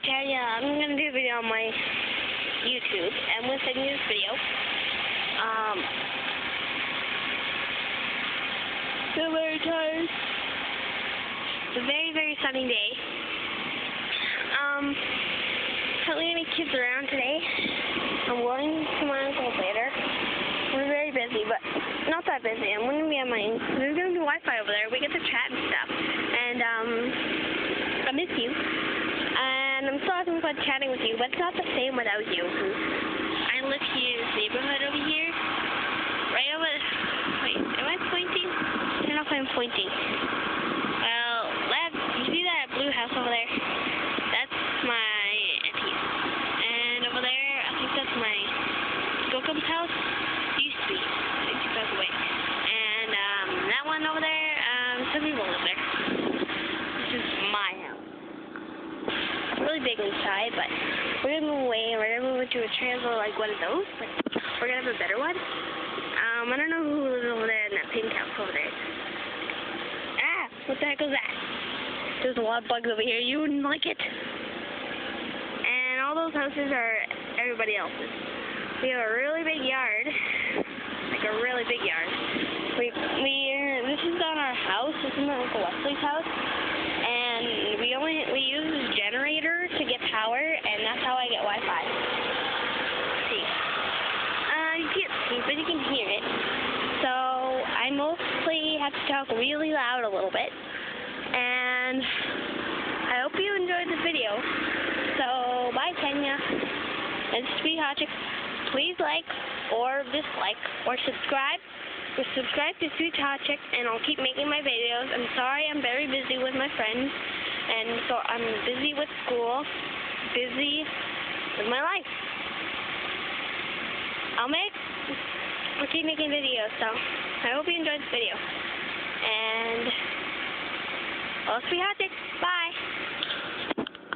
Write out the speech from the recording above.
Tanya. I'm going to do a video on my YouTube. I'm going to send you this video. I'm very tired. It's a very, very sunny day. Currently any kids around today. I'm going to my uncle's later. We're very busy, but not that busy. I'm going to be on my... There's going to be Wi-Fi over there. We get to chat and stuff. And, I miss you. And I'm still having fun chatting with you, but it's not the same without you. I live here in this neighborhood over here. Right over... Wait, am I pointing? I don't know if I'm pointing. Well, left, you see that blue house over there? That's my auntie's. And over there, I think that's my Skokum's house. It used to be. I think she passed away. And, that one over there, some people live there. This is my house. It's really big inside, but we're gonna move away and we're gonna move into a trailer like one of those. But we're gonna have a better one. I don't know who lives over there in that pink house over there. Ah! What the heck was that? There's a lot of bugs over here. You wouldn't like it. And all those houses are everybody else's. We have a really big yard. Like a really big yard. This is not our house. This is my Uncle Wesley's house. And we use this generator to get power, and that's how I get Wi-Fi. See. You can't see, but you can hear it. So I mostly have to talk really loud a little bit. And I hope you enjoyed this video. So bye, Kenya. And Sweet Hot Chick. Please like or dislike or subscribe. Subscribe to Sweet Hot Chick, and I'll keep making my videos. I'm sorry, I'm very busy with my friends, and so I'm busy with school, busy with my life. I'll keep making videos, so I hope you enjoyed this video. And, well, Sweet Hot Chick.